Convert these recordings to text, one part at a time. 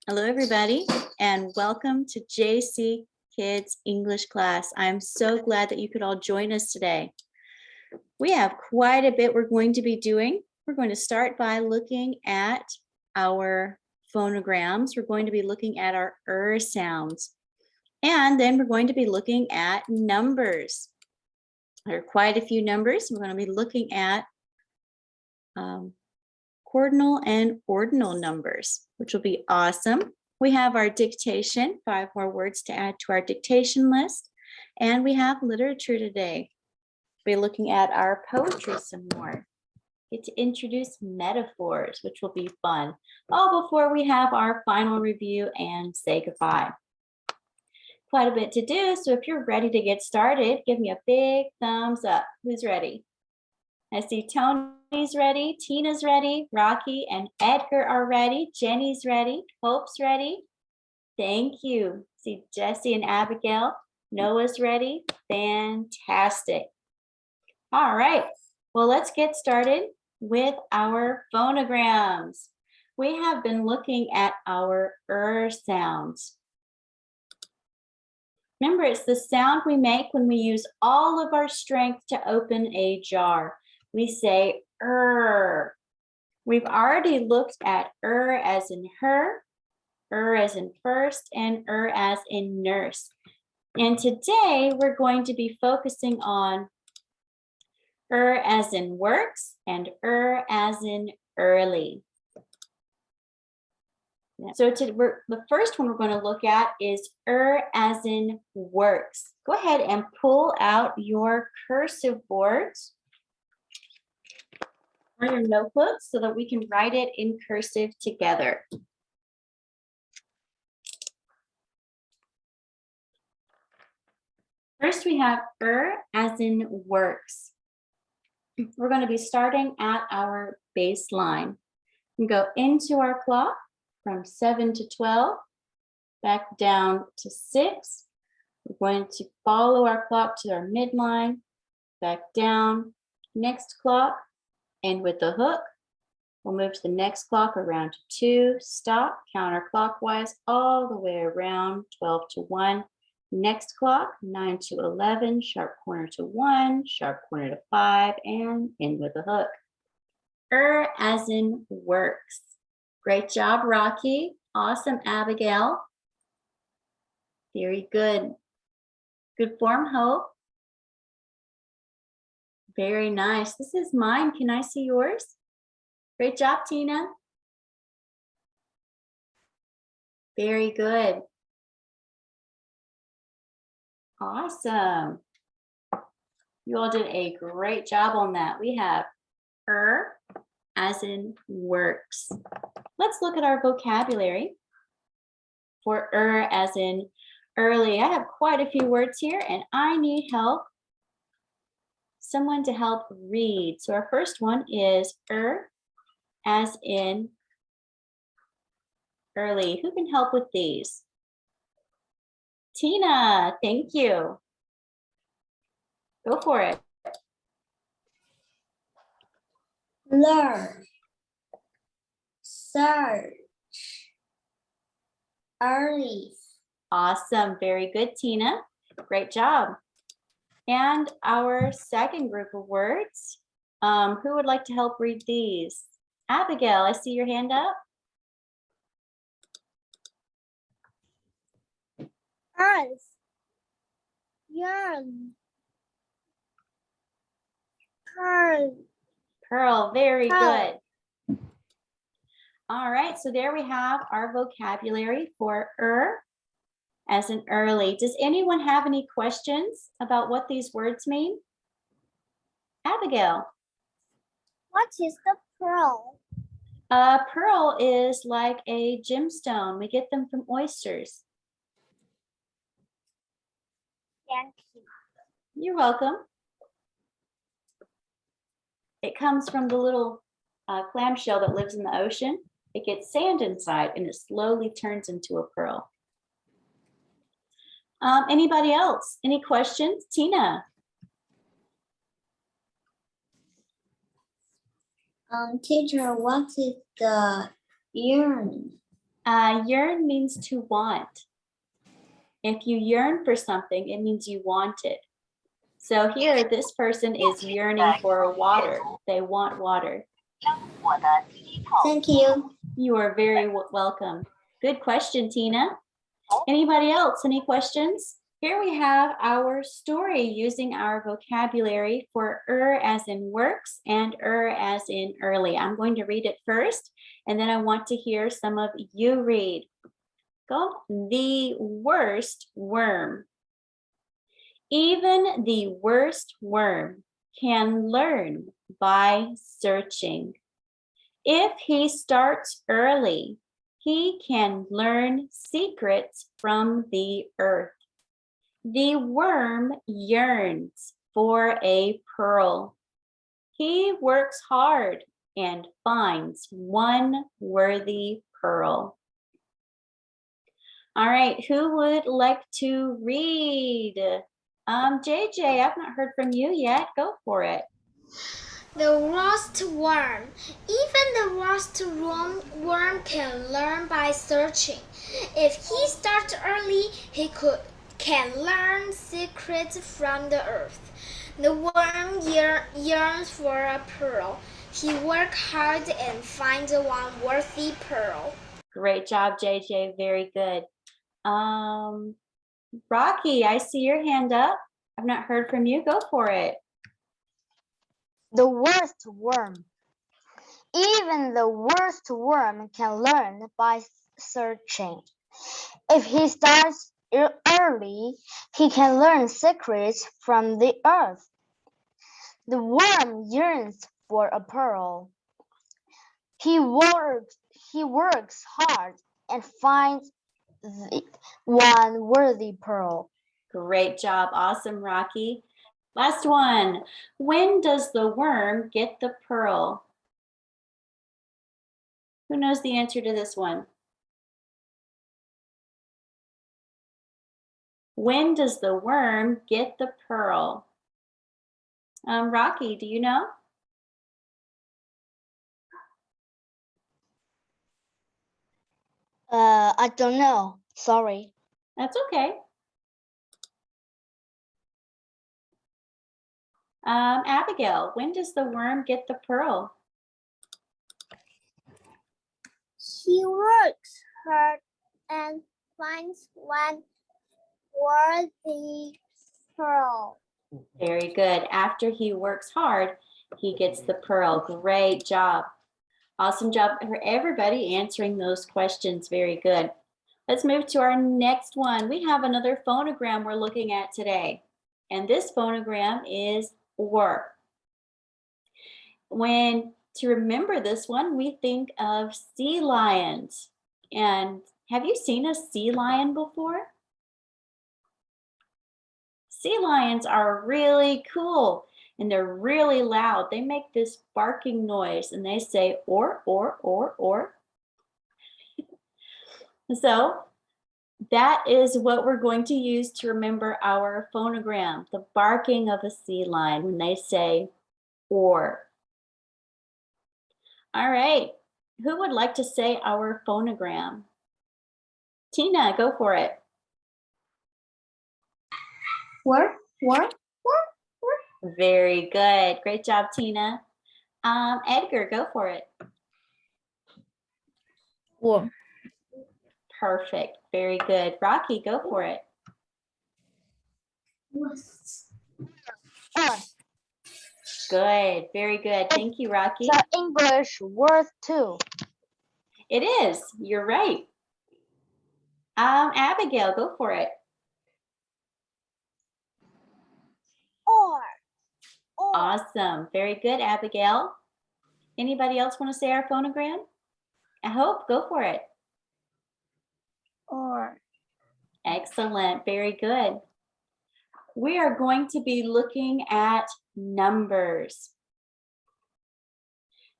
Hello, everybody, and welcome to JC Kids English class. I'm so glad that you could all join us today. We have quite a bit we're going to be doing. We're going to start by looking at our phonograms. We're going to be looking at our sounds. And then we're going to be looking at numbers. There are quite a few numbers. We're going to be looking at cardinal and ordinal numbers, which will be awesome. We have our dictation, 5 more words to add to our dictation list. And we have literature today. We'll be looking at our poetry some more. Get to introduce metaphors, which will be fun. All before we have our final review and say goodbye. Quite a bit to do, so if you're ready to get started, give me a big thumbs up. Who's ready? I see Tony's ready, Tina's ready, Rocky and Edgar are ready, Jenny's ready, Hope's ready. Thank you. See Jesse and Abigail, Noah's ready. Fantastic. All right, well, let's get started with our phonograms. We have been looking at our sounds. Remember, it's the sound we make when we use all of our strength to open a jar. We say We've already looked at as in her, as in first, and as in nurse. And today we're going to be focusing on as in works and as in early. So the first one we're going to look at is as in works. Go ahead and pull out your cursive boards or your notebooks so that we can write it in cursive together. First, we have as in works. We're going to be starting at our baseline. We go into our clock from 7 to 12, back down to 6. We're going to follow our clock to our midline, back down, next clock, and with the hook, we'll move to the next clock around to 2, stop, counterclockwise all the way around, 12 to 1. Next clock, 9 to 11, sharp corner to 1, sharp corner to 5, and in with the hook. As in works. Great job, Rocky. Awesome, Abigail. Very good. Good form, Hope. Very nice. This is mine. Can I see yours? Great job, Tina. Very good. Awesome. You all did a great job on that. We have as in works. Let's look at our vocabulary for as in early. I have quite a few words here and I need help. Someone to help read. So our first one is as in early. Who can help with these? Tina, thank you. Go for it. Learn, search, early. Awesome, very good, Tina. Great job. And our second group of words, who would like to help read these? Abigail, I see your hand up. Earth, yarn, Pearl, very good. All right, so there we have our vocabulary for as in early. Does anyone have any questions about what these words mean? Abigail. What is the pearl? Pearl is like a gemstone. We get them from oysters. Thank you. You're welcome. It comes from the little clamshell that lives in the ocean. It gets sand inside and it slowly turns into a pearl. Anybody else? Any questions? Tina. Teacher, what is the yarn? Yearn means to want. If you yearn for something, it means you want it. So here, this person is yearning for water. They want water. Thank you. You are very welcome. Good question, Tina. Anybody else? Any questions? Here we have our story using our vocabulary for as in works and as in early. I'm going to read it first, and then I want to hear some of you read. Go. The worst worm. Even the worst worm can learn by searching. If he starts early, he can learn secrets from the earth. The worm yearns for a pearl. He works hard and finds one worthy pearl. All right, who would like to read? JJ, I've not heard from you yet. Go for it. The worst worm. Even the worst worm can learn by searching. If he starts early, he can learn secrets from the earth. The worm yearns for a pearl. He works hard and finds one worthy pearl. Great job, JJ. Very good. Rocky, I see your hand up. I've not heard from you. Go for it. The worst worm. Even the worst worm can learn by searching. If he starts early, he can learn secrets from the earth. The worm yearns for a pearl. He works hard and finds one worthy pearl. Great job. Awesome, Rocky. Last one. When does the worm get the pearl? Who knows the answer to this one? When does the worm get the pearl? Rocky, do you know? I don't know. Sorry. That's okay. Abigail, when does the worm get the pearl? He works hard and finds one worthy pearl. Very good. After he works hard, he gets the pearl. Great job. Awesome job for everybody answering those questions. Very good. Let's move to our next one. We have another phonogram we're looking at today. And this phonogram is or. To remember this one, we think of sea lions. And have you seen a sea lion before? Sea lions are really cool and they're really loud. They make this barking noise and they say or. So that is what we're going to use to remember our phonogram, the barking of a sea lion when they say or. All right, who would like to say our phonogram? Tina, go for it. Work. Very good. Great job, Tina. Edgar, go for it. Worm. Perfect. Very good. Rocky, go for it. Good. Very good. Thank you, Rocky. It's an English word too. It is. You're right. Abigail, go for it. Or. Awesome. Very good, Abigail. Anybody else want to say our phonogram? I hope. Go for it. Or. Excellent. Very good. We are going to be looking at numbers.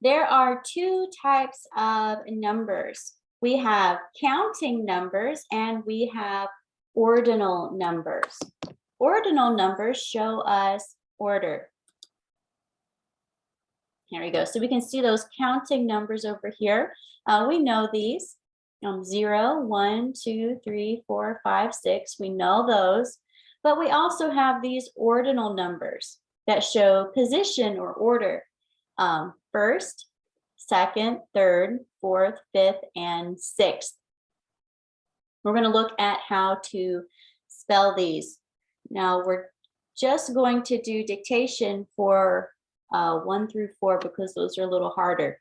There are two types of numbers. We have counting numbers and we have ordinal numbers. Ordinal numbers show us order. Here we go. So we can see those counting numbers over here. We know these. 0, 1, 2, 3, 4, 5, 6. We know those, but we also have these ordinal numbers that show position or order. First, second, third, fourth, fifth, and sixth. We're going to look at how to spell these. Now we're just going to do dictation for 1 through 4 because those are a little harder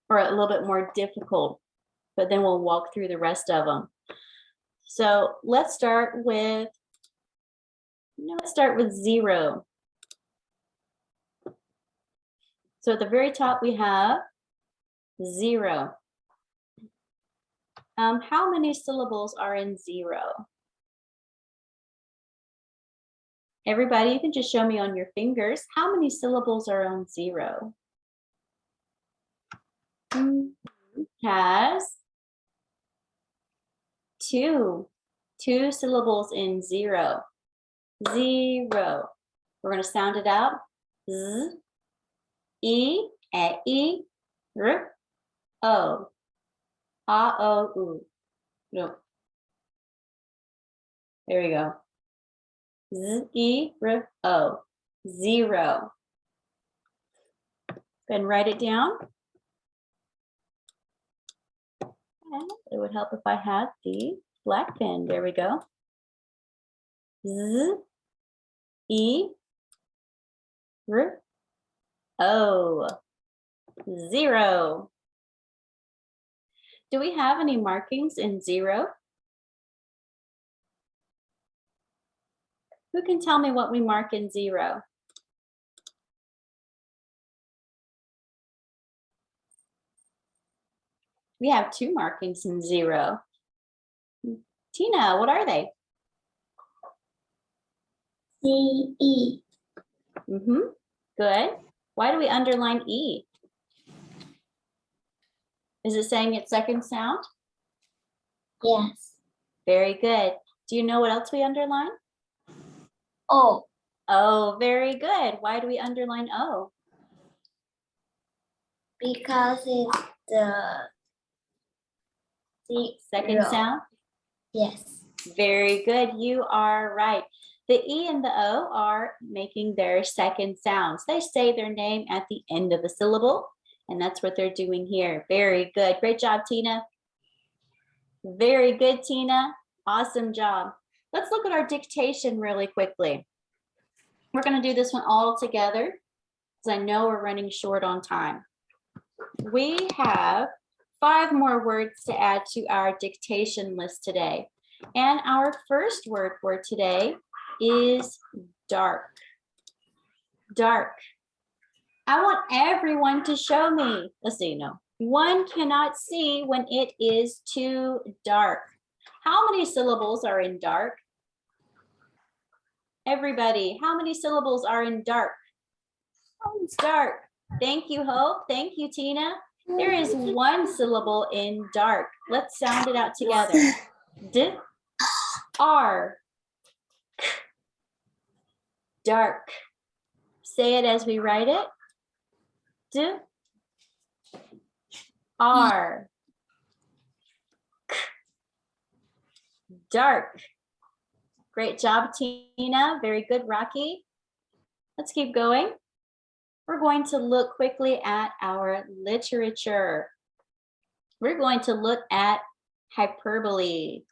or a little bit more difficult, but then we'll walk through the rest of them. So let's start with 0. So at the very top we have 0. How many syllables are in 0? Everybody, you can just show me on your fingers. How many syllables are on 0? Has 2 syllables in 0. 0. We're going to sound it out. Z, E, E, R, O. A, O, U. No. There we go. Z, E, R, O. 0. Go ahead and write it down. And it would help if I had the black pen. There we go. Z, E, R, O. 0. Do we have any markings in 0? Who can tell me what we mark in 0? We have 2 markings in 0. Tina, what are they? C, E. Good. Why do we underline E? Is it saying its second sound? Yes. Very good. Do you know what else we underline? O. Oh, very good. Why do we underline O? Because it's the Second zero. sound? Yes. Very good. You are right. The E and the O are making their second sounds. They say their name at the end of the syllable, and that's what they're doing here. Very good. Great job, Tina. Very good, Tina. Awesome job. Let's look at our dictation really quickly. We're going to do this one all together because I know we're running short on time. We have 5 more words to add to our dictation list today. And our first word for today is dark. Dark. I want everyone to show me. Let's see, no. One cannot see when it is too dark. How many syllables are in dark? Everybody, how many syllables are in dark? Dark. Thank you, Hope. Thank you, Tina. There is 1 syllable in dark. Let's sound it out together. D, R, K. Dark. Say it as we write it. D, R, K. Dark. Great job, Tina. Very good, Rocky. Let's keep going. We're going to look quickly at our literature. We're going to look at hyperbole.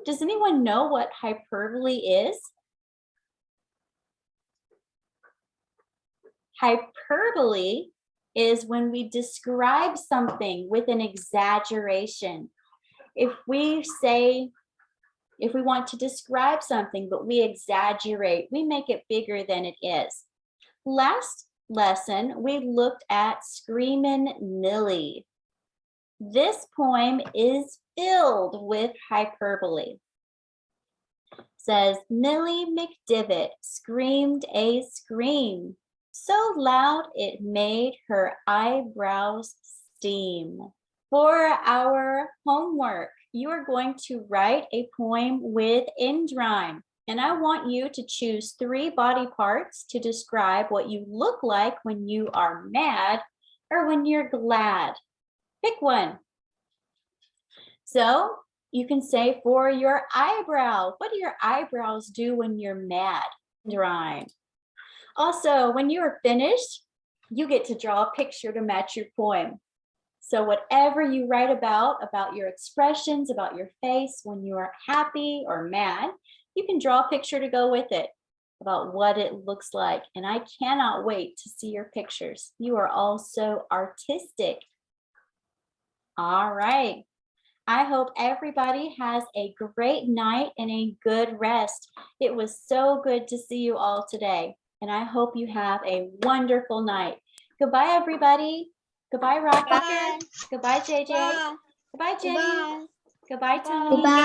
Does anyone know what hyperbole is? Hyperbole is when we describe something with an exaggeration. If we want to describe something, but we exaggerate, we make it bigger than it is. Last lesson, we looked at Screamin' Millie. This poem is filled with hyperbole. It says, Millie McDivitt screamed a scream so loud it made her eyebrows steam. For our homework, you are going to write a poem with end rhyme. And I want you to choose 3 body parts to describe what you look like when you are mad or when you're glad. Pick one. So you can say for your eyebrow, what do your eyebrows do when you're mad? Drawing. Also, when you are finished, you get to draw a picture to match your poem. So whatever you write about your expressions, about your face when you are happy or mad, you can draw a picture to go with it about what it looks like. And I cannot wait to see your pictures. You are all so artistic. All right. I hope everybody has a great night and a good rest. It was so good to see you all today, and I hope you have a wonderful night. Goodbye, everybody. Goodbye, Rocket. Goodbye, JJ. Goodbye, Jenny. Goodbye, Tony. Goodbye.